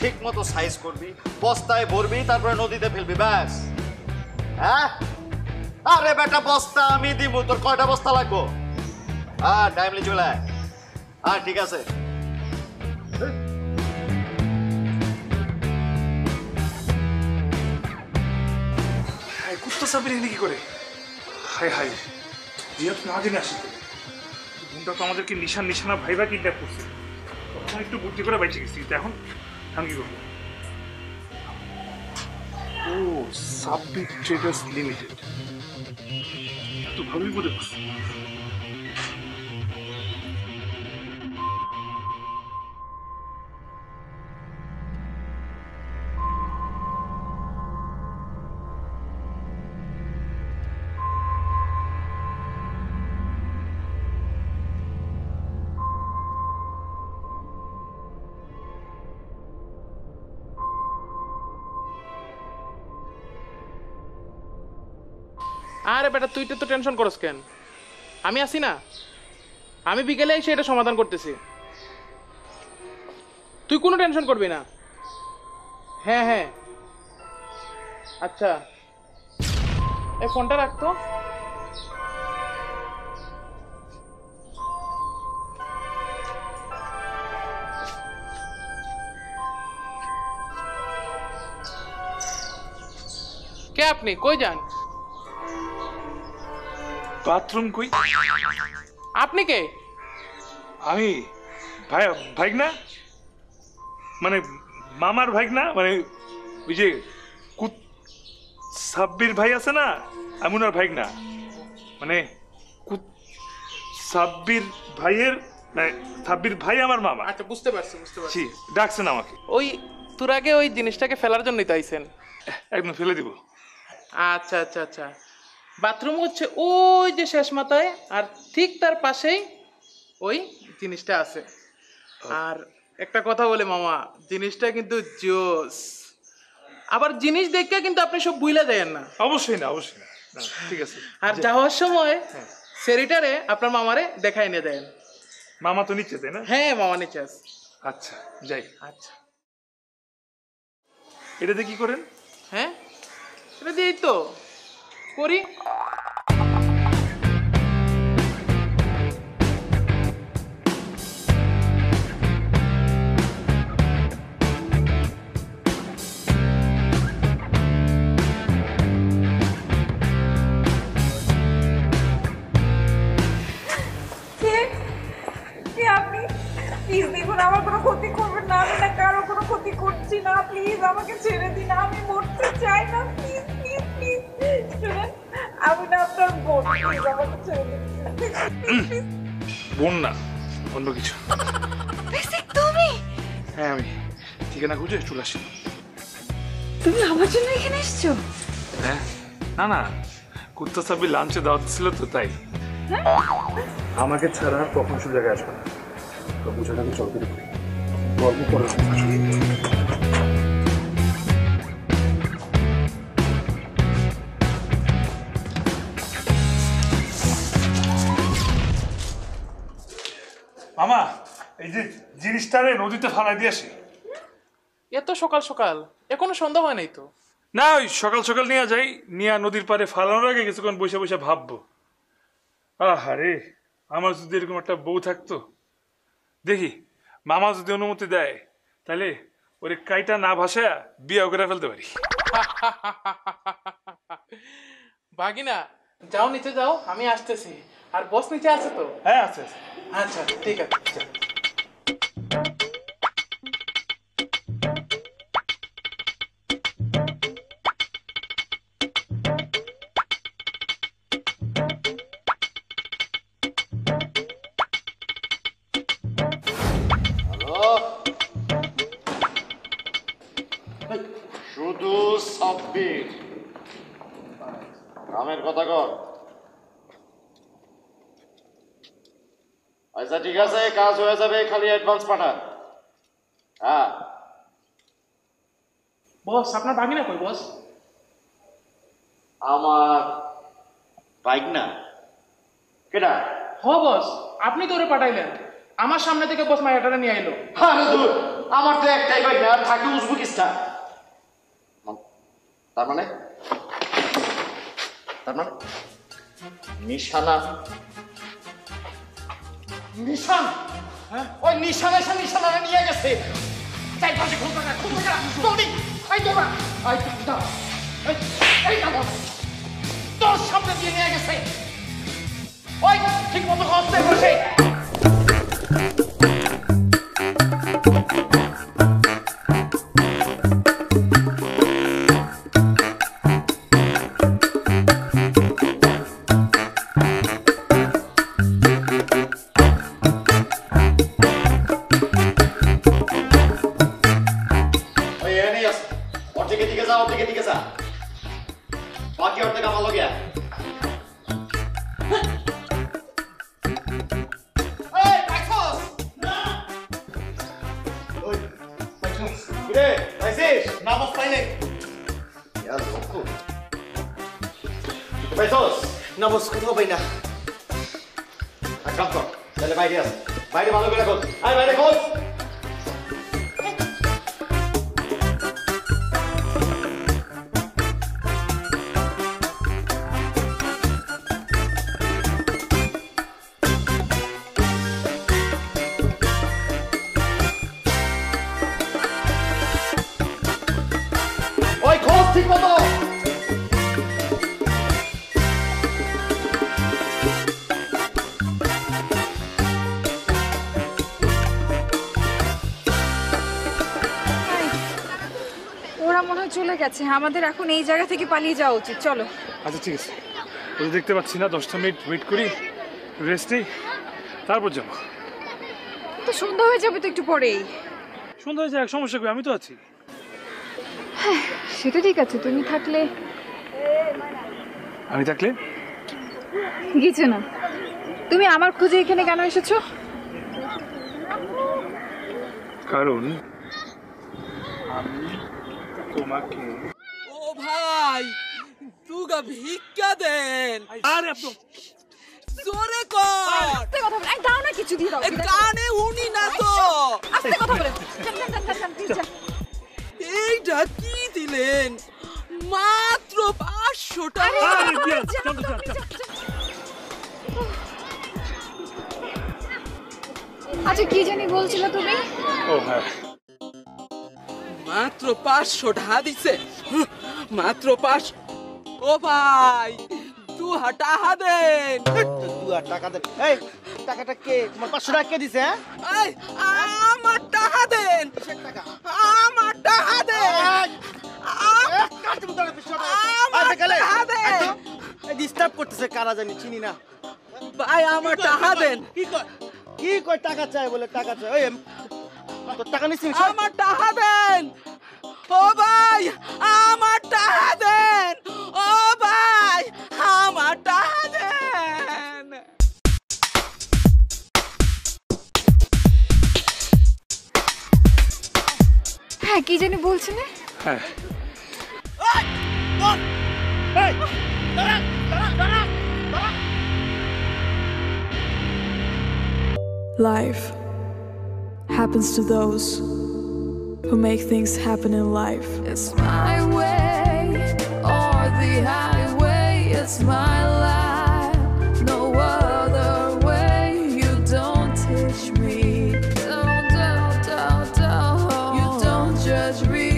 ঠিক মতো সাইজ করবি, বস্তায় ভরবি, তারপরে নদীতে ফেলবি, ব্যাস। হ্যাঁ, আরে বেটা বস্তা আমি দিব, তোর কয়টা বস্তা লাগবো? হ্যাঁ, টাইমলি চলে আয়। হ্যাঁ, ঠিক আছে। কুত্তা সাবির এখানে কি করে? হাই হাই, জিয়া তো না জেনে আসি। ঘুমটা তো আমাদেরকে নিশানা ভাইবা কিডন্যাপ করছে। তখন একটু বুদ্ধি করে বাইচে গেছি, এখন আমি কি করবো? ও, সাব্বির ট্রেডার্স লিমিটেড, তো ভালোই বোধ করছে। আরে বেটা তুই তো টেনশন করস কেন? আমি আছি না, আমি বিকেলে এসে এটা সমাধান করতেছি। তুই কোনো টেনশন করবি না। হ্যাঁ হ্যাঁ, আচ্ছা এই ফোনটা রাখতো। কে আপনি, কই যান? বাথরুম কই? আপনি কে? আমি ভাইগনা, মানে মামার ভাইগনা, মানে ওই যে সাব্বির ভাই আছে না, আমি ওনার ভাইগনা, মানে সাব্বির ভাইয়ের, মানে সাব্বির ভাই আমার মামা। আচ্ছা বুঝতে পারছি বুঝতে পারছি। ডাকছেন আমাকে? ওই তোর আগে ওই জিনিসটাকে ফেলার জন্যই তো আইছেন। একদম ফেলে দিব। আচ্ছা আচ্ছা আচ্ছা, বাথরুম হচ্ছে ওই যে শেষ মাথায়, আর ঠিক তার পাশেই ওই জিনিসটা আছে। আর একটা কথা বলে মামা, জিনিসটা কিন্তু জোস। আবার জিনিস দেখে কিন্তু আপনি সব বুইলা দেন না। অবশ্যই না, অবশ্যই না। ঠিক আছে। আর যাওয়ার সময় সেরিটারে আপনার মামারে দেখাই নিয়ে দেন। মামা তো নিচ্ছে, তাই না? হ্যাঁ মামা নিচে আছে। আচ্ছা যাই। আচ্ছা, এটাতে কি করেন? হ্যাঁ এটা দিয়েই তো করি। আমার কোনো ক্ষতি করবেন না, আমি না কারো কোনো ক্ষতি করছি না, প্লিজ আমাকে ছেড়ে দিন, আমি মরতে চাই না, প্লিজ প্লিজ প্লিজ শুনেন, আমি না আপনার বোন, প্লিজ আমাকে ছেড়ে দিন। বোন না, অন্য কিছু। তুমি? হ্যাঁ আমি ঠিকানা খুঁজে চলে আসি। তুমি আমার জন্য এখানে এসছো? হ্যাঁ, না না, কুত্তা সাব্বির লাঞ্চে দাওয়াত ছিল তো, তাই। আমাকে ছাড়া আর কখন সব জায়গায় আসবে না, তো বুঝাটাকে চলতে করি, গল্প করে। মামা, এই যে জিনিসটারে নদীতে ফালাই দিয়ে আসি। এত সকাল সকাল, এখনো সন্ধ্যা হয় নাই তো? না, ওই সকাল সকাল নিয়ে যাই, নিয়ে নদীর পাড়ে ফালানোর আগে কিছুক্ষণ বসে বসে ভাববো। আহারে, আমার যদি এরকম একটা বউ থাকতো। দেখি মামা যদি অনুমতি দেয়, তাহলে ওরে কাইটা না ভাসা বিয়ে করে ফেলতে পারি। ভাগিনা যাও, নিচে যাও, আমি আসতেছি। আর বস নিচে আছে তো? হ্যাঁ আছে। আচ্ছা ঠিক আছে। শুধু সাব্বির নামের কথা কর। আচ্ছা ঠিক আছে, কাজ হয়ে যাবে, খালি অ্যাডভান্স পাঠান। হ্যাঁ বস, আপনার ভাগিনা কই বস? আমার বাইক না কেডা? হ বস, আপনি তো ওরে পাঠাইলেন। আমার সামনে থেকে বস মায়াটারে নিয়ে এলো। আরে দূর, আমার তো একটাই ভাই না, আর থাকে উজবেকিস্তান। তার মানে নিশানা, নিশান, ওই নিশানা এসে নিশানারা নিয়ে গেছে। চারপাশে খুলতে না, জলদি, এই তোরা, এই দাও, তোর সামনে দিয়ে নিয়ে গেছে। ওই ঠিক মতো হস্তে বসে। बाकी और तक हो गया না বস কোথাও পাই না। কাম কর তাহলে বাইরে আস, বাইরে ভালো করে খোঁজ, আয় বাইরে খোঁজ। ওই খোঁজ ঠিক মতো। চলে গেছে, আমাদের এখন এই জায়গা থেকে পালিয়ে যাওয়া উচিত। চলো। আচ্ছা ঠিক আছে, ওদের দেখতে পাচ্ছি না, 10টা মিনিট ওয়েট করি, রেস্ট নেই, তারপর যাবো। তো সন্ধ্যা হয়ে যাবে তো একটু পরেই। সন্ধ্যা হয়ে যায়, সমস্যা কই, আমি তো আছি। হ্যাঁ সেটা ঠিক আছে, তুমি থাকলে। আমি থাকলে কিছু না। তুমি আমার খুঁজে এখানে কেন এসেছো? কারণ আমি তোমাকে। ও ভাই তুগা ভিক্ষা দেন। আরে আপনি জোরে কর। আস্তে কথা বলে, এই দাও না কিছু দিয়ে দাও। কানে উনি না তো। আস্তে কথা বলে। চল। এইটা কি দিলেন? মাত্র 500 টাকা। আরে দিয়া চল। আচ্ছা কি জানি বলছিল তুমি? ও হ্যাঁ, মাত্র 500 টাকা দিছে। মাত্র 5। ও ভাই 2 টাকা দেন। 2 টাকা দেন। এই টাকাটা কে তোমার 500 টাকা কে দিছে? হ্যাঁ এই আমার টাকা দেন। আমার টাকা দেন। ডিস্টার্ব করতেছে কারা জানি, চিনি না। ভাই আমার টাকা দেন। কি কয় টাকা চাই বলে, টাকা চাই। ওই তোর টাকা নিছিস? আমার টাকা দেন। ও ভাই আমার টাকা দেন। ও ভাই আমার টাকা দেন। হ্যাঁ কি জানি বলছিল? হ্যাঁ Life happens to those who make things happen in life. It's my way or the highway. It's my life, no other way. You don't teach me, don't. You don't judge me.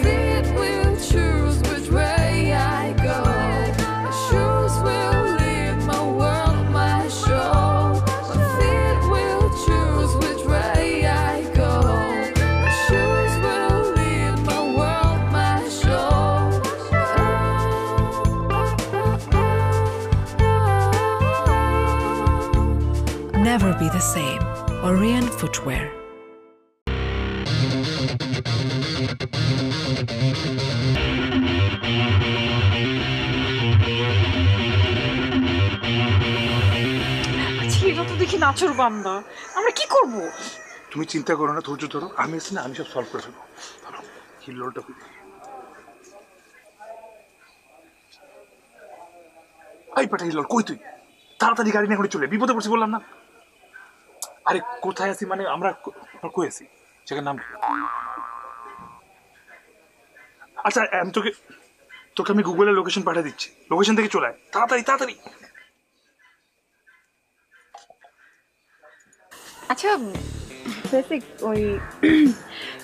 Feet will choose which way I go. My shoes will lead my world, my show. My feet will choose which way I go. My shoes will lead my world, my show. Never be the same. Orion Footwear. ছেলেটা তো দেখি নাচর বান্দা, আমরা কি করব? তুমি চিন্তা করো না, ধৈর্য ধরো, আমি আছি না, আমি সব সলভ করে ফেলবো। ধরো হিল্লোটা আই পাঠা হিল্লোল কই তুই? তাড়াতাড়ি গাড়ি নিয়ে করে চলে, বিপদে পড়ছি বললাম না। আরে কোথায় আছি মানে আমরা কই আছি, সেখানে নাম। আচ্ছা আমি তোকে আমি গুগলে লোকেশন পাঠিয়ে দিচ্ছি, লোকেশন থেকে চলে আয় তাড়াতাড়ি তাড়াতাড়ি। আচ্ছা বেসিক ওই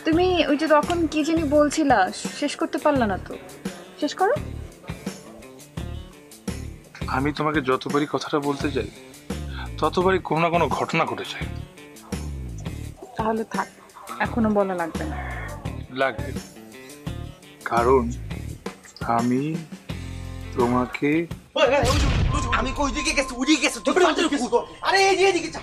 তুমি ওই যে তখন কি জানি বলছিলা, শেষ করতে পারলা না তো, শেষ করো। আমি তোমাকে যতবারই কথাটা বলতে যাই ততবারই কোনো না কোনো ঘটনা ঘটে যায়। তাহলে থাক, এখনো বলা লাগবে না। লাগবে, কারণ আমি তোমাকে আমি কই দিকে গেছি, উড়িয়ে গেছে। আরে এদিকে যা।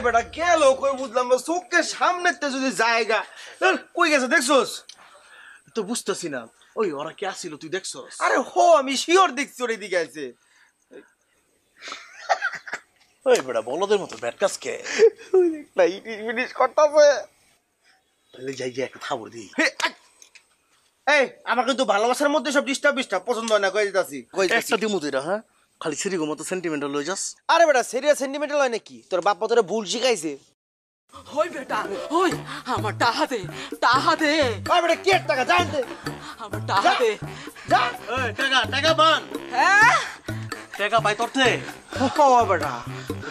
বেটা গেল কই বুঝলাম না, চোখের সামনেতে যদি জায়গা কই গেছে দেখছস? তো বুঝতেছি না। ওই ওরা কে আসছিল তুই দেখছস? আরে হো আমি শিওর দেখছি ওর এদিকে আছে। ওই বেটা বলদের মতো ব্যাটকাস কে না ইটিস মিটিস করতেছে। তাহলে যাই গিয়ে একটা থাবর দিই। এই আমার কিন্তু ভালোবাসার মধ্যে সব ডিস্টার্ব পছন্দ হয় না, কই দিতাছি একটা দিমু তুইরা। হ্যাঁ খালি সিরিগো মতো সেন্টিমেন্টাল লই যাস। আরে বেটা সিরিয়াস সেন্টিমেন্টাল হয় নাকি? তোর বাপ মা তোরে ভুল শিখাইছে। ওই বেটা ওই আমার টাকা দে, টাকা দে। আরে বেটা কে টাকা জান দে, আমার টাকা দে। যা এই টাকা টাকা বান। হ্যাঁ টাকা পাই তোরতে। ও বেটা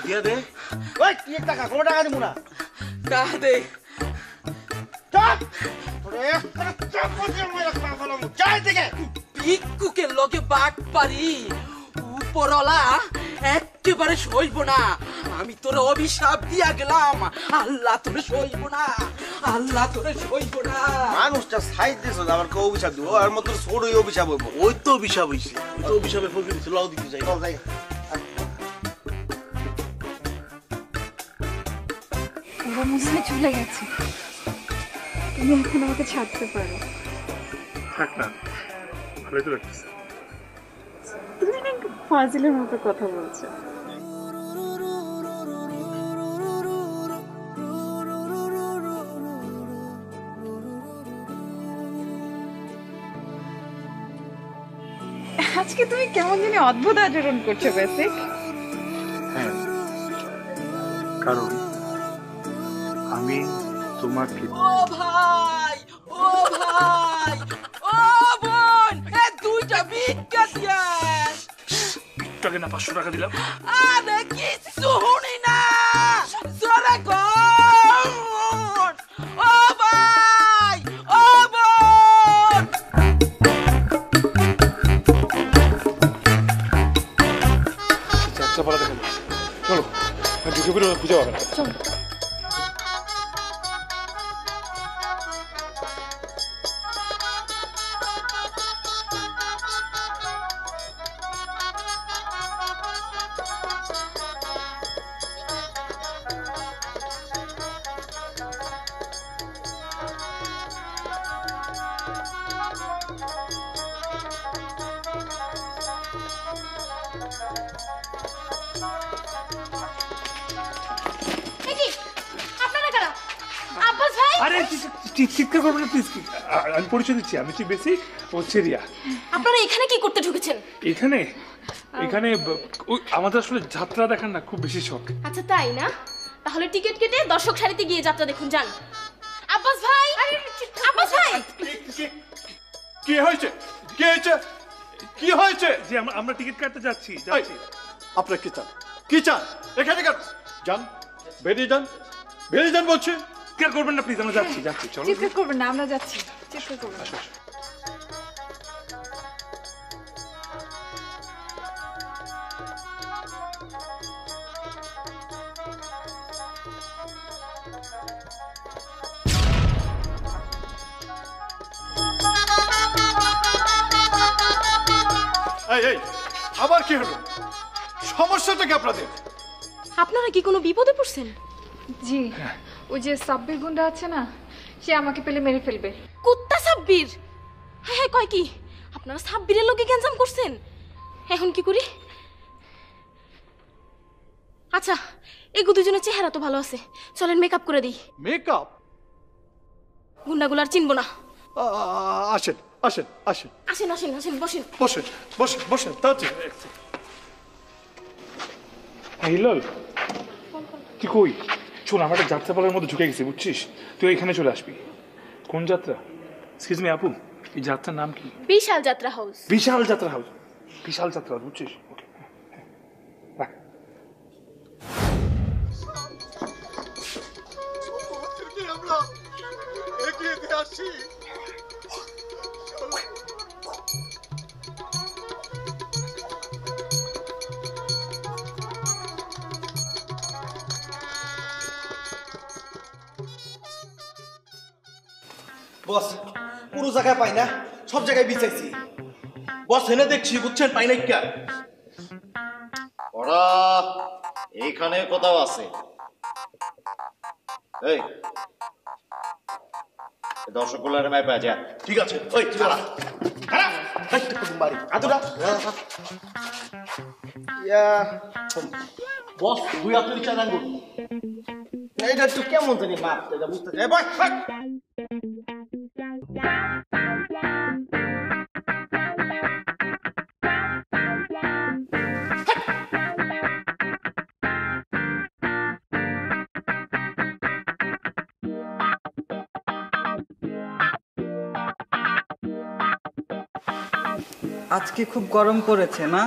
দিয়া দে। ওই কি টাকা, কোন টাকা দিমু না। টাকা দে। চল ওরে চাপ করে মেরা খা ফলাম। যাই থেকে ভিক্ষুকের লগে বাট পারি, উপরওয়ালা একেবারে সইব না। আমি তোর অভিশাপ দিয়া গেলাম, আল্লাহ তোরে সইব না, আল্লাহ তোরে সইব না। মানুষটা সাইড দিছ, আবার কেউ অভিশাপ দিব? আর মত ছোটই অভিশাপ হইব। ওই তো অভিশাপ হইছে, ওই তো অভিশাপে ফকির ছিল। লাউ দিতে যাই, যাই। ওরা মনে হয় চলে গেছে, তুমি এখন আমাকে ছাড়তে পারো। থাক না, ভালোই তো লাগতেছে। তুমি না একটু ফাজিলের মতো কথা বলছো। আজকে তুমি কেমন জানি অদ্ভুত আচরণ করছো বেসিক। হ্যাঁ, কারণ আমি তোমাকে। ও ভাই, ও ভাই, ও বোন, এ দুইটা ভিক্ষা দিয়েন। টাকা না 500 টাকা দিলাম। আরে কিছু শুনি না, জোরে কর। ও ভাই, ও বোন। যাত্রা পালা দেখা যাচ্ছে, চলো ঢুকে পড়ে খুঁজে পাবে না। চলো। আরে চিৎকার করবেন না প্লিজ। আমি পরিচয় দিচ্ছি, আমি হচ্ছে বেসিক, ও হচ্ছে রিয়া। আপনারা এখানে কি করতে ঢুকেছেন? এখানে এখানে আমাদের আসলে যাত্রা দেখার না খুব বেশি শখ। আচ্ছা তাই না, তাহলে টিকিট কেটে দর্শক সারিতে গিয়ে যাত্রা দেখুন, যান। আব্বাস ভাই, আব্বাস ভাই, কি হয়েছে? কি হয়েছে? কি হয়েছে? যে আমরা টিকিট কাটতে যাচ্ছি। আপনারা কি চান? কি চান? এখানে কেন? যান, বেরিয়ে যান, বেরিয়ে যান বলছি। চিৎকার করবেন না প্লিজ, আমরা যাচ্ছি যাচ্ছি। চলো, চিৎকার করবেন না, আমরা যাচ্ছি। চিৎকার করবেন না। এই এই আবার কি হলো? সমস্যাটা কি আপনাদের? আপনারা কি কোনো বিপদে পড়ছেন? জি, ওই যে সাব্বির গুন্ডা আছে না, সে আমাকে পেলে মেরে ফেলবে। কুত্তা সাব্বির? হ্যাঁ হ্যাঁ, কয় কি আপনারা সাব্বিরের লোকে গ্যাঞ্জাম করছেন? এখন কি করি? আচ্ছা, এগো দুজনের চেহারা তো ভালো আছে, চলেন মেকআপ করে দিই। মেকআপ? গুন্ডাগুলার চিনবো না। আসেন আসেন আসেন আসেন আসেন আসেন, বসেন। বসেন বসেন বসেন তাড়াতাড়ি। হিলাল তুই কই? শোন, আমরা একটা যাত্রাপালার মধ্যে ঢুকে গেছি, বুঝছিস? তুই এখানে চলে আসবি। কোন যাত্রা? এক্সকিউজ মি আপু, এই যাত্রার নাম কি? বিশাল যাত্রা হাউস। বিশাল যাত্রা হাউস। বিশাল যাত্রা হাউস, বুঝছিস? ওকে, রাখ। আমরা এগিয়ে দিয়ে আসি। বস পুরো জায়গায় পাই না, সব জায়গায় বিচাইছি বস, এনে দেখছি বুঝছেন পাই না কি। ওরা এইখানে কোথাও আছে। এই দর্শকগুলোর মাই পাওয়া যায়। ঠিক আছে ওই খারাপ বস, দুই হাত রিক্সা দান করুন। এটা একটু কেমন জানি মারতে যা বুঝতে চাই। আজকে খুব গরম পড়েছে না?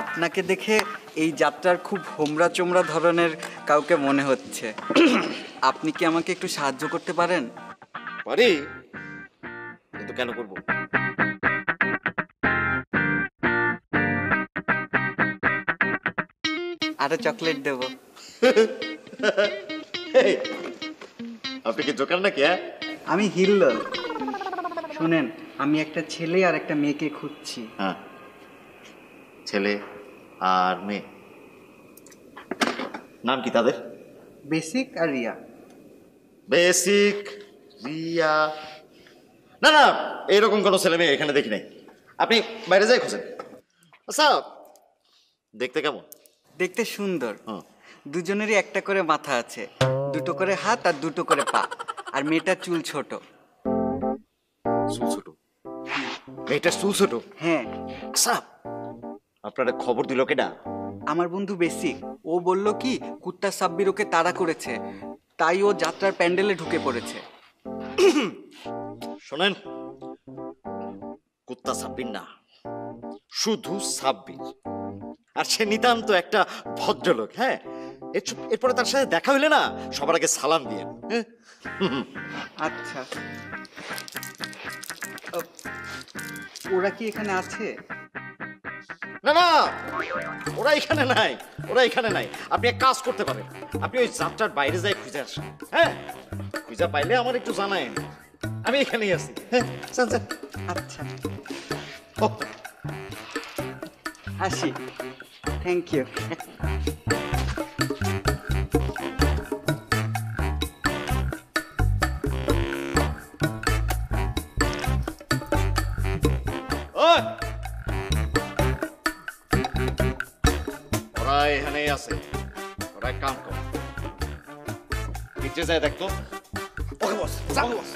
আপনাকে দেখে এই যাত্রার খুব হোমরা চোমরা ধরনের কাউকে মনে হচ্ছে। আপনি কি আমাকে একটু সাহায্য করতে পারেন? পারি, কিন্তু কেন করবো? আরো চকলেট দেব। আপনি কি জোকার নাকি? আমি হিল্লোল। শুনেন, আমি একটা ছেলে আর একটা মেয়েকে খুঁজছি। হ্যাঁ, ছেলে আর মেয়ে। নাম কি তাদের? বেসিক আর রিয়া। বেসিক, রিয়া? না না, এরকম কোনো ছেলে মেয়ে এখানে দেখি নাই। আপনি বাইরে যাই খোঁজেন। আচ্ছা, দেখতে কেমন? দেখতে সুন্দর। দুজনেরই একটা করে মাথা আছে, দুটো করে হাত আর দুটো করে পা। আর মেয়েটার চুল ছোট। চুল ছোট? মেয়েটার চুল ছোট? হ্যাঁ। আচ্ছা, আপনারা খবর দিল কেডা? আমার বন্ধু বেসিক। ও বলল কি কুত্তা সাব্বির ওকে তাড়া করেছে, তাই ও যাত্রার প্যান্ডেলে ঢুকে পড়েছে। শোনেন, কুত্তা সাব্বির না, শুধু সাব্বির। আর সে নিতান্ত একটা ভদ্রলোক। হ্যাঁ, এরপরে তার সাথে দেখা হইলে না সবার আগে সালাম দিয়ে। আচ্ছা, ওরা কি এখানে আছে? না না, ওরা এখানে নাই, ওরা এখানে নাই। আপনি এক কাজ করতে পারেন, আপনি ওই যাত্রার বাইরে যাই খুঁজে আসেন। হ্যাঁ, খুঁজে পাইলে আমার একটু জানায়েন, আমি এখানেই আছি। হ্যাঁ, আচ্ছা, আসি। Thank you. ওরা এখানেই আছে। ওরা এক কাম কর, নিচে যায় দেখতো। ওকে বস, যাও বস।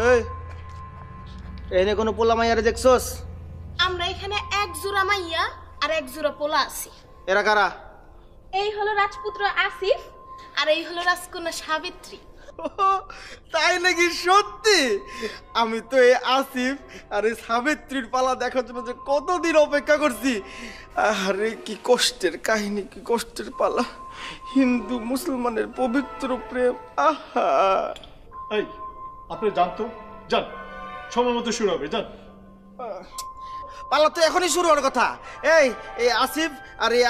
এই এনে কোনো পোলা মাইয়ারে দেখছস? আমরা এখানে এক জোড়া মাইয়া আর এক জোড়া পোলা আছি। এরা কারা? এই হলো রাজপুত্র আসিফ আর এই হলো রাজকন্যা সাবিত্রী। তাই নাকি? সত্যি? আমি তো এই আসিফ আর এই সাবিত্রীর পালা দেখার জন্য যে কতদিন অপেক্ষা করছি। আরে কি কষ্টের কাহিনী, কি কষ্টের পালা। হিন্দু মুসলমানের পবিত্র প্রেম। আহা, এই আপনি জানতো, যান, সময় মতো শুরু হবে, যান। পালা তো এখনই শুরু হওয়ার কথা। এই এই আসিফ আর এই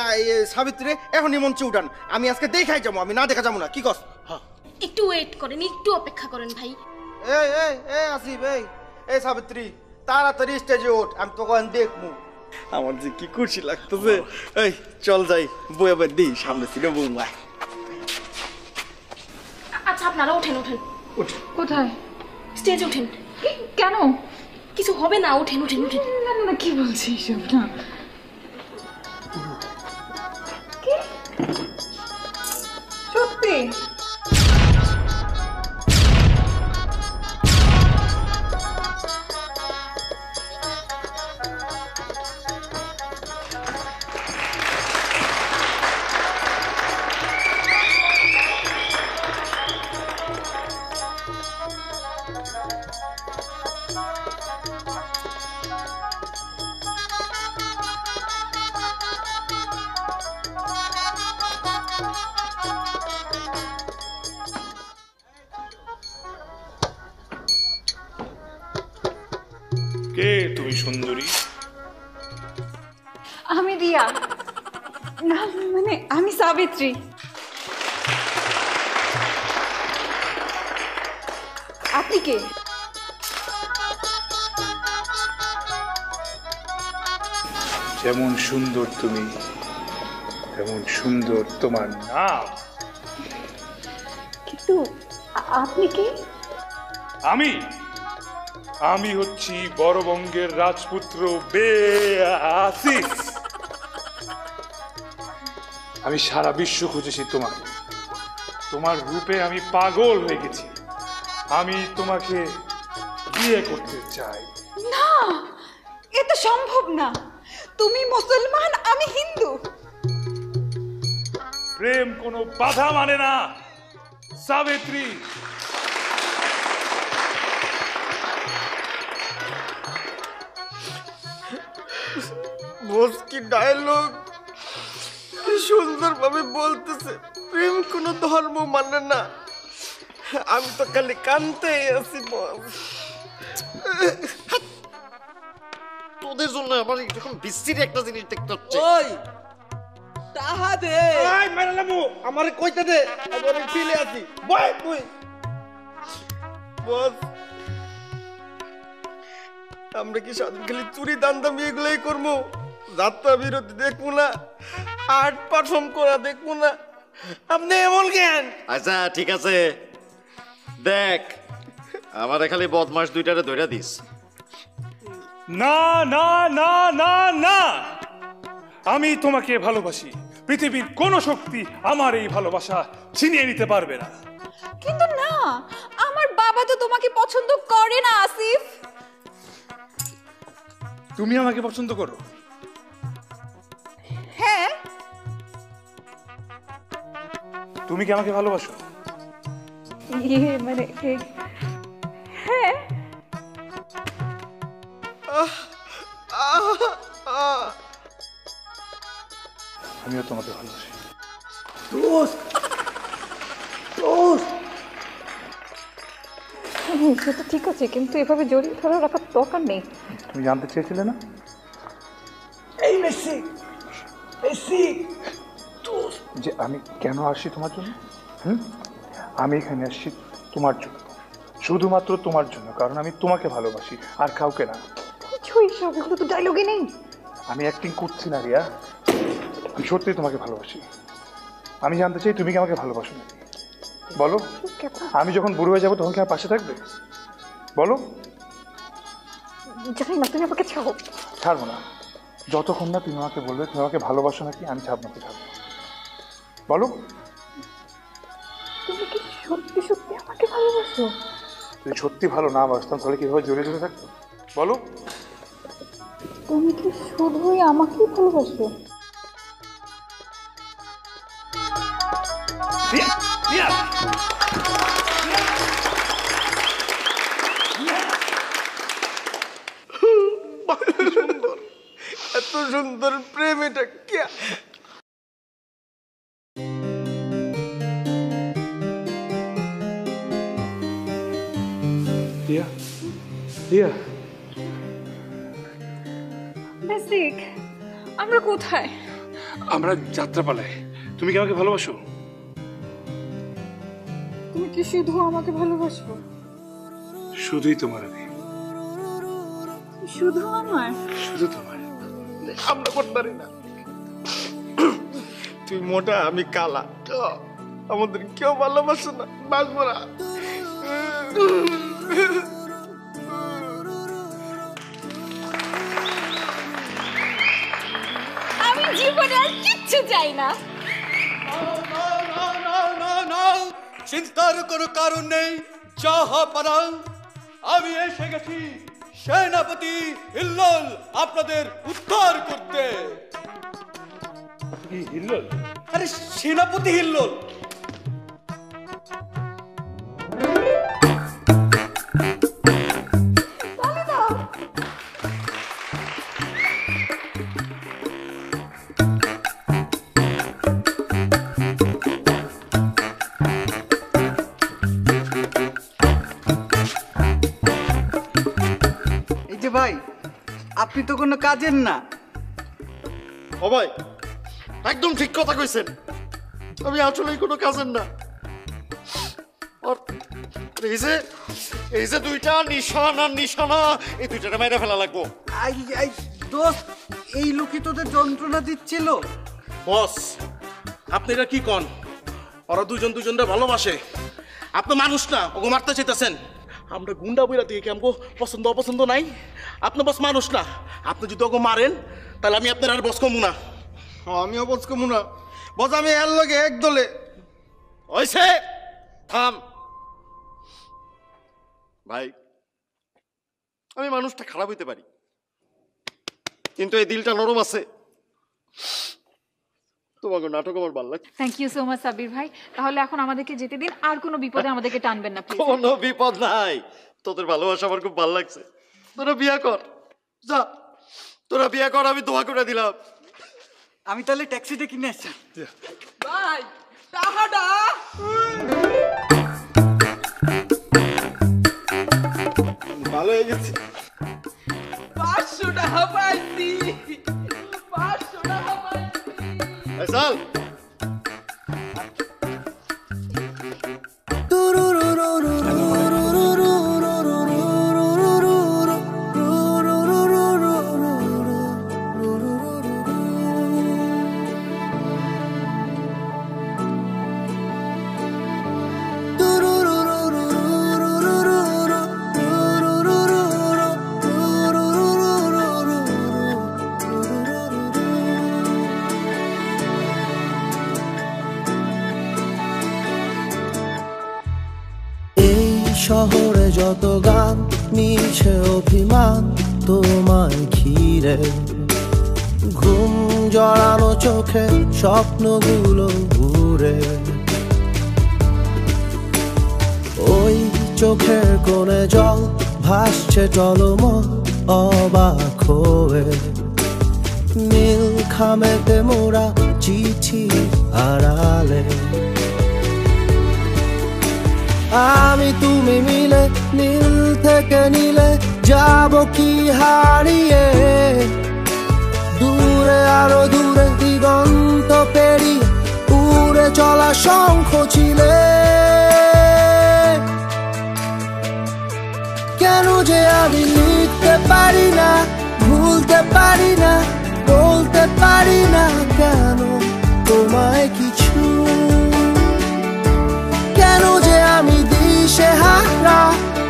সাবিত্রী এখনই মঞ্চে উঠান। আমি আজকে দেখাই যাবো, আমি না দেখা যাবো না। কি কস? একটু ওয়েট করেন, একটু অপেক্ষা করেন ভাই। এই এই এই আসিফ, এই সাবিত্রী, তাড়াতাড়ি স্টেজে ওঠ, আমি তোকে দেখবো। আমার যে কি খুশি লাগতেছে। এই চল যাই, বই আবার দিই সামনে ছিল বৌমা। আচ্ছা আপনারা ওঠেন ওঠেন কোথায়? স্টেজে ওঠেন। কেন? কিছু হবে না, ওঠেন ওঠেন ওঠেন। না না, কি বলছিস সব না? কি সত্যি? কে তুমি সুন্দরী? আমি দিয়া। না মানে আমি সাবিত্রী। আপনি কে? যেমন সুন্দর তুমি তেমন সুন্দর তোমার নাম। কিন্তু আপনি কে? আমি আমি হচ্ছি বড়বঙ্গের রাজপুত্র বেয়াসিস। আমি সারা বিশ্ব খুঁজেছি তোমাকে, তোমার রূপে আমি পাগল হয়ে গেছি। আমি তোমাকে বিয়ে করতে চাই। না, এটা সম্ভব না। তুমি মুসলমান, আমি হিন্দু। প্রেম কোনো বাধা মানে না সাবিত্রী। বস কি ডায়লগ, কি সুন্দর ভাবে বলতেছে। প্রেম কোনো ধর্ম মানে না। আমি তো খালি কানতে আছি বস। তোদের জন্য আমার যখন বিশ্রী একটা জিনিস দেখতে হচ্ছে। ওই টাহা দে। এই মারালামু, আমারে কইতে দে, আমারে ফিলে আছি। বয় তুই। বস, আমরা কি সারাদিন খালি চুরি দান্দামি এগুলাই করবো? যাত্রা বিরতি দেখবো না, আর্ট পারফর্ম করা দেখবো না? আপনি এমন জ্ঞান। আচ্ছা ঠিক আছে, দেখ আমারে খালি বদমাস দুইটারে ধইরা দিস। না না না না না, আমি তোমাকে ভালোবাসি। পৃথিবীর কোন শক্তি আমার এই ভালোবাসা ছিনিয়ে নিতে পারবে না। কিন্তু না, আমার বাবা তো তোমাকে পছন্দ করে না আসিফ। তুমি আমাকে পছন্দ করো? হ্যাঁ। তুমি কি আমাকে ভালোবাসো? মানে হ্যাঁ। আমিও তোমাকে ভালোবাসি। সেটা ঠিক আছে, কিন্তু এভাবে জড়িয়ে ধরে রাখার দরকার নেই। তুমি জানতে চেয়েছিলে না? এই মেসি মেসি যে আমি কেন আসছি তোমার জন্য। আমি এখানে আসছি তোমার জন্য, শুধুমাত্র তোমার জন্য, কারণ আমি তোমাকে ভালোবাসি আর কাউকে না। এগুলো তো ডায়লগে নেই। আমি অ্যাক্টিং করছি না রিয়া, আমি সত্যিই তোমাকে ভালোবাসি। আমি জানতে চাই তুমি কি আমাকে ভালোবাসো নাকি? বলো। আমি যখন বুড়ো হয়ে যাবো তখন কি আমার পাশে থাকবে? বলো। জানি না, তুমি আমাকে ছাড়ো। ছাড়বো না যতক্ষণ না তুমি আমাকে বলবে তুমি আমাকে ভালোবাসো নাকি। আমি ছাড়বো না, ছাড়বো। বলো। তুমি কি সত্যি সত্যি আমাকে ভালোবাসো? যদি সত্যি ভালো না বাসতাম তাহলে কিভাবে জড়িয়ে জড়িয়ে থাকতো? বলো। তুমি কি শুধুই আমাকেই ভালোবাসো? সুন্দর, এত সুন্দর প্রেম, এটা কি? রিয়া, রিয়া, বেসিক, আমরা কোথায়? আমরা যাত্রাপালায়। তুমি কি আমাকে ভালোবাসো? তুমি কি শুধু আমাকে ভালোবাসো? শুধুই তোমার। আমি শুধু আমার? শুধু তোমার। আমরা করতে পারি না। তুই মোটা, আমি কালা। আমাদের কেউ ভালোবাসে না, বাঁচবো না। আমি জীবনে আর কিচ্ছু চাই না। চিন্তার কোনো কারণ নেই জাহাপানা, আমি এসে গেছি সেনাপতি হিল্লোল আপনাদের উদ্ধার করতে। হিল্লোল? আরে সেনাপতি হিল্লোল। ভাই আপনি তো কোনো কাজের না। ও ভাই একদম ঠিক কথা কইছেন, আমি আসলে কোনো কাজের না। আর এই যে দুইটা নিশানা নিশানা, এই দুইটা মাইরা ফেলা লাগবো। দোস্ত এই লোকই তোদের যন্ত্রণা দিচ্ছিল। বস আপনি এটা কি কন? ওরা দুজন দুজনটা ভালোবাসে, আপনি মানুষ না ওগো মারতে চাইতেছেন। আমরা গুন্ডা বইরা দিয়ে কি আমগো পছন্দ অপছন্দ নাই? আপনি বস মানুষ না, আপনি যদি ওগো মারেন তাহলে আমি আপনার আর বস কমু না। আমিও বস কমু না। বস আমি এর লগে এক দলে। ওইছে থাম ভাই, আমি মানুষটা খারাপ হইতে পারি কিন্তু এই দিলটা নরম আছে। তোমাকে নাটক আমার ভালো লাগে। Thank you so much Sabir ভাই। তাহলে এখন আমাদেরকে যেতে দিন, আর কোনো বিপদে আমাদেরকে টানবেন না প্লিজ। কোনো বিপদ নাই, তোদের ভালোবাসা আমার খুব ভালো লাগছে। তোরা বিয়া কর, যা তোরা বিয়া কর, আমি দোয়া করে দিলাম। আমি তাহলে ট্যাক্সিটা কিনে আসছি। ভাই টাকাটা ভালো হয়ে গেছে। 500 টাকা পাইছি, 500 টাকা পাইছি। চল শহরে যত গান মিছে অভিমান তোমায় ঘিরে, ঘুম জড়ানো চোখে স্বপ্নগুলো ঘুরে, ওই চোখের কোণে জল ভাসছে টলমল অবাক হয়ে, নীল খামেতে মোড়া চিঠি আড়ালে, আমি তুমি মিলে নীল থেকে নীলে যাব কি হারিয়ে, দূরে আরো দূরে দিগন্ত পেরিয়ে উড়ে চলা শঙ্খ ছিলে, কেন যে আমি লিখতে পারি না, ভুলতে পারি না, বলতে পারি না কেন তোমায় কিছু, কেন যে আমি দিশে হারা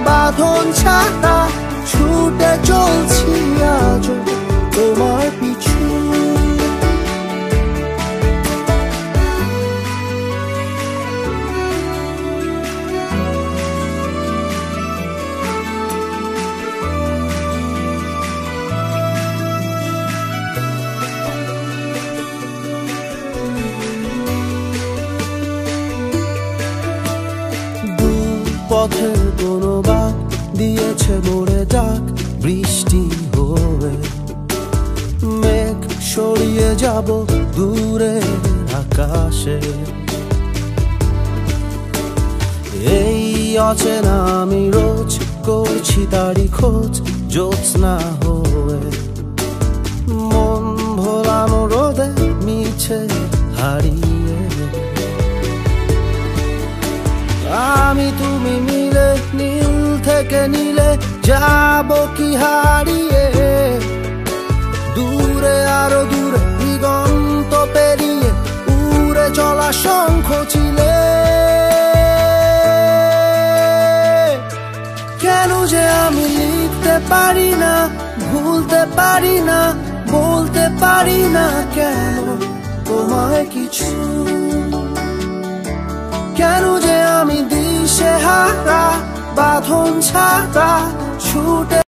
বাঁধন ছাড়া ছুটে চলছি আজ তোমার পিছু। পথের কোনো বাক দিয়েছে মোড়ে ডাক বৃষ্টি হয়ে, মেঘ সরিয়ে যাব দূরে আকাশে, এই অচেনা আমি রোজ করছি তারি খোঁজ জ্যোৎস্না হয়ে, মন ভোলানো রোদে মিছে হারিয়ে, আমি তুমি মিলে নীল থেকে নীলে যাব কি হারিয়ে, দূরে আরো দূরে দিগন্ত পেরিয়ে উড়ে চলা শঙ্খ ছিলে। পারি না, ভুলতে পারি না, বলতে পারি না কেন তোমায় কিছু। কেন যে আমি দিশেহারা, বাঁধন ছাড়া ছুটে